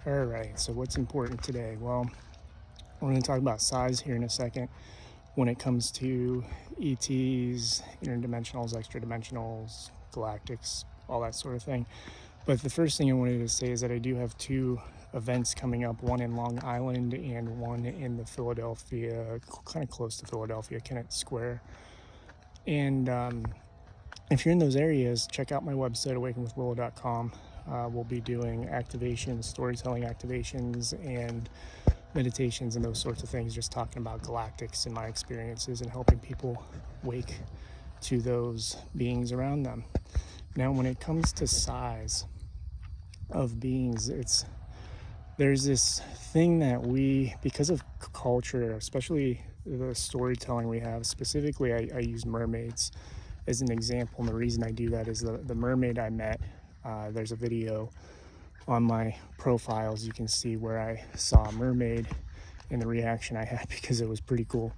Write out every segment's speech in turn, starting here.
All right, so what's important today? Well, we're going to talk about size here in a second when it comes to ETs, interdimensionals, extra dimensionals, galactics, all that sort of thing. But the first thing I wanted to say is that I do have two events coming up, one in Long Island and one in the Philadelphia, kind of close to Philadelphia, Kennett Square. And if you're in those areas, check out my website, awakenwithwillow.com. We'll be doing activations, storytelling activations, and meditations and those sorts of things, just talking about galactics and my experiences and helping people wake to those beings around them. Now, when it comes to size of beings, there's this thing that we, because of culture, especially the storytelling we have, specifically I use mermaids as an example, and the reason I do that is the mermaid I met, there's a video on my profiles you can see where I saw a mermaid and the reaction I had because it was pretty cool,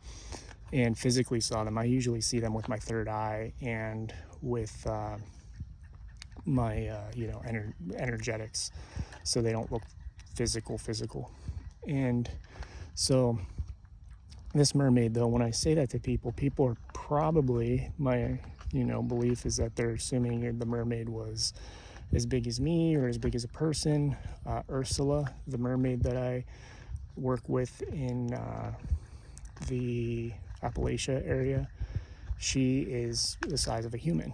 and physically saw them. I usually see them with my third eye and with my energetics, so they don't look physical. And so this mermaid, though, when I say that to people are probably, my belief is that they're assuming the mermaid was as big as me or as big as a person. Ursula, the mermaid that I work with in the Appalachia area, she is the size of a human.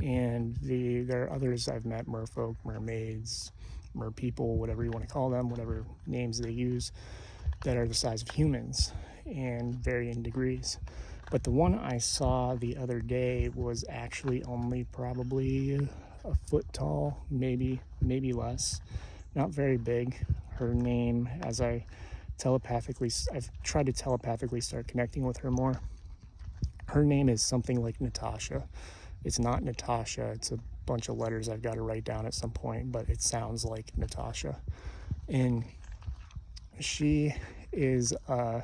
And there are others I've met, merfolk, mermaids, merpeople, whatever you want to call them, whatever names they use, that are the size of humans and varying degrees. But the one I saw the other day was actually only probably a foot tall, maybe less, not very big. Her name, as I've tried to telepathically start connecting with her more. Her name is something like Natasha. It's not Natasha. It's a bunch of letters I've got to write down at some point, but it sounds like Natasha. And she is a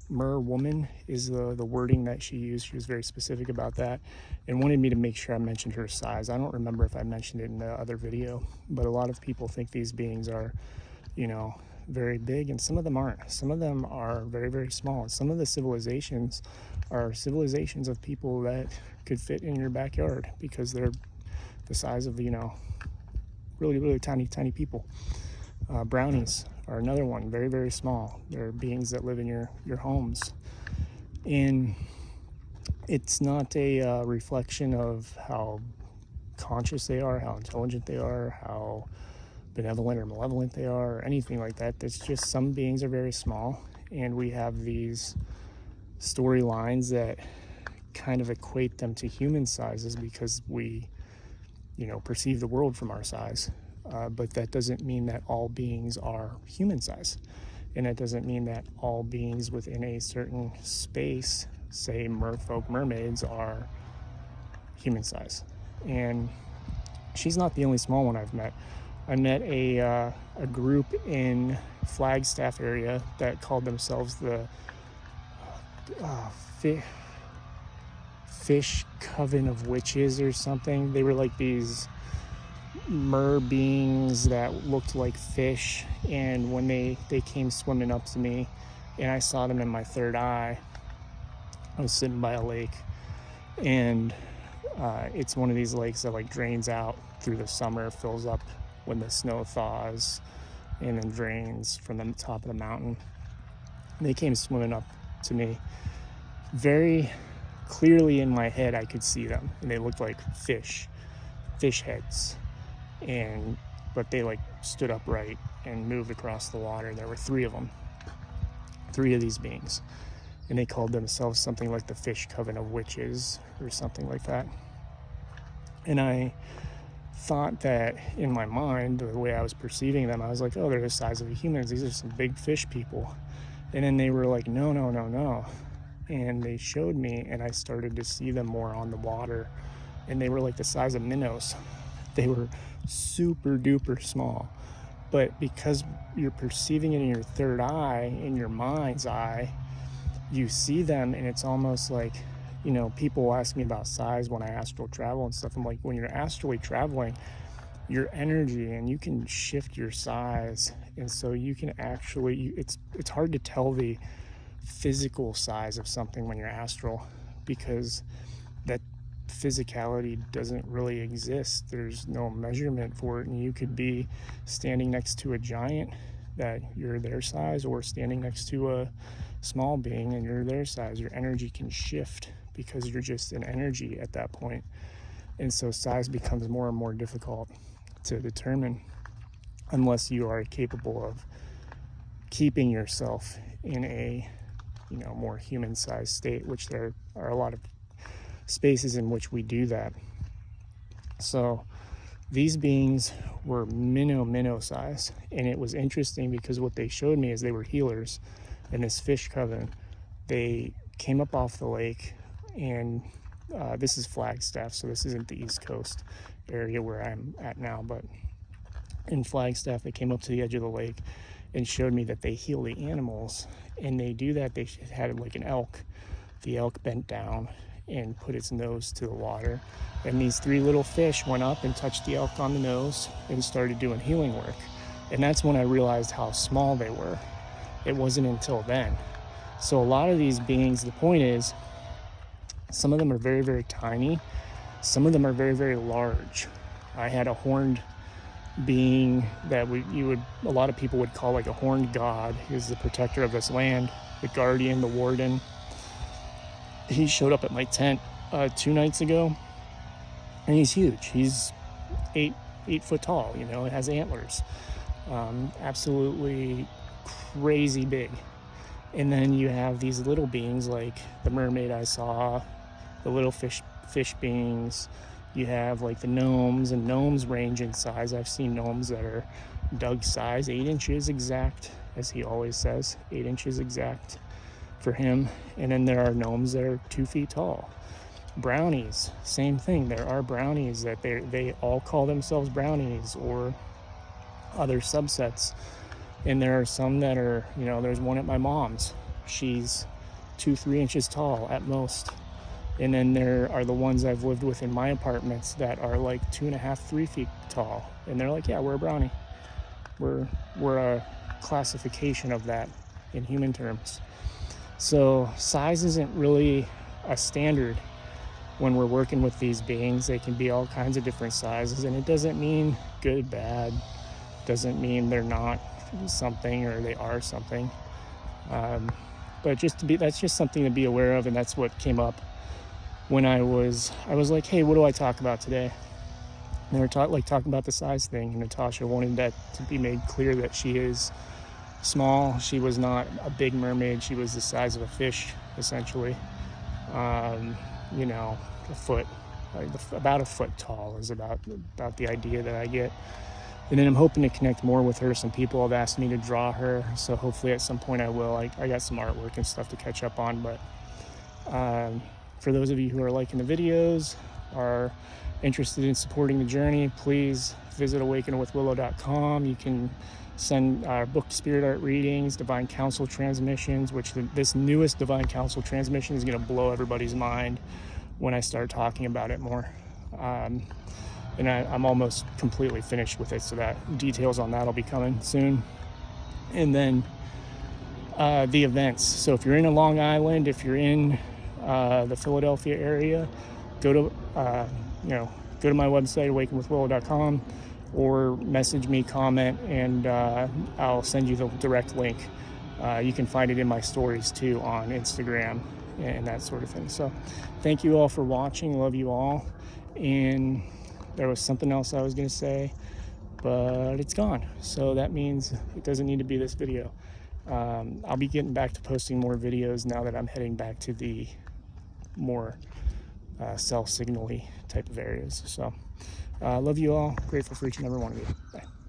mer woman is the wording that she used. She was very specific about that and wanted me to make sure I mentioned her size. I don't remember if I mentioned it in the other video, but a lot of people think these beings are, very big, and some of them aren't. Some of them are very, very small. And some of the civilizations are civilizations of people that could fit in your backyard because they're the size of, really, really tiny people. Brownies are another one, very, very small. They're beings that live in your homes. And it's not a reflection of how conscious they are, how intelligent they are, how benevolent or malevolent they are, or anything like that. It's just some beings are very small, and we have these storylines that kind of equate them to human sizes because we, perceive the world from our size. But that doesn't mean that all beings are human size. And that doesn't mean that all beings within a certain space, say merfolk, mermaids, are human size. And she's not the only small one I've met. I met a group in Flagstaff area that called themselves the Fish Coven of Witches or something. They were like these mer beings that looked like fish, and when they came swimming up to me and I saw them in my third eye, I was sitting by a lake, and it's one of these lakes that drains out through the summer, fills up when the snow thaws, and then drains from the top of the mountain. And they came swimming up to me. Very clearly in my head I could see them, and they looked like fish heads, but they stood upright and moved across the water. There were three of these beings, and they called themselves something like the Fish Coven of Witches or something like that. And I thought that in my mind, the way I was perceiving them, I was like, oh, they're the size of humans. These are some big fish people. And then they were like, no. And they showed me, and I started to see them more on the water, and they were like the size of minnows. They were super duper small, but because you're perceiving it in your third eye, in your mind's eye, you see them, and it's almost like, people ask me about size when I astral travel and stuff. I'm like, when you're astrally traveling, your energy, and you can shift your size. And so you can actually, it's hard to tell the physical size of something when you're astral, because that physicality doesn't really exist. There's no measurement for it, and you could be standing next to a giant that you're their size, or standing next to a small being and you're their size. Your energy can shift because you're just an energy at that point. And so size becomes more and more difficult to determine unless you are capable of keeping yourself in a, you know, more human-sized state, which there are a lot of spaces in which we do that. So these beings were minnow size, and it was interesting because what they showed me is they were healers in this fish coven. They came up off the lake, and this is Flagstaff, so this isn't the East Coast area where I'm at now, but in Flagstaff they came up to the edge of the lake and showed me that they heal the animals. And they do that, they had like an elk. The elk bent down and put its nose to the water, and these 3 little fish went up and touched the elk on the nose and started doing healing work. And that's when I realized how small they were. It wasn't until then. So a lot of these beings, the point is, some of them are very, very tiny. Some of them are very, very large. I had a horned being that a lot of people would call like a horned god. He was the protector of this land, the guardian, the warden. He showed up at my tent 2 nights ago, and he's huge. He's 8 foot tall, you know, it has antlers. Absolutely crazy big. And then you have these little beings like the mermaid I saw, the little fish beings. You have like the gnomes, and gnomes range in size. I've seen gnomes that are Doug's size, 8 inches exact, as he always says, 8 inches exact for him. And then there are gnomes that are 2 feet tall. Brownies, same thing. There are brownies that they all call themselves brownies or other subsets. And there are some that are, you know, there's one at my mom's. She's 2-3 inches tall at most. And then there are the ones I've lived with in my apartments that are like 2.5-3 feet tall. And they're like, yeah, we're a brownie. We're a classification of that in human terms. So size isn't really a standard when we're working with these beings. They can be all kinds of different sizes, and it doesn't mean good, bad. Doesn't mean they're not something or they are something. But that's just something to be aware of, and that's what came up when I was like, hey, what do I talk about today? And they were talking about the size thing, and Natasha wanted that to be made clear that she is small. She was not a big mermaid. She was the size of a fish, essentially. You know, a foot, about a foot tall is about the idea that I get. And then I'm hoping to connect more with her. Some people have asked me to draw her, so hopefully at some point I will. I got some artwork and stuff to catch up on, but for those of you who are liking the videos, are interested in supporting the journey, please visit awakenwithwillow.com. You can send book spirit art readings, divine council transmissions, which this newest divine council transmission is going to blow everybody's mind when I start talking about it more. And I'm almost completely finished with it, so that details on that will be coming soon. And then the events. So if you're in Long Island, if you're in the Philadelphia area, go to my website, awakenwithwillow.com, or message me, comment, and I'll send you the direct link. You can find it in my stories too on Instagram and that sort of thing. So thank you all for watching. Love you all. And there was something else I was going to say, but it's gone. So that means it doesn't need to be this video. I'll be getting back to posting more videos now that I'm heading back to the more self-signal-y type of areas. So love you all. Grateful for each and every one of you. Bye.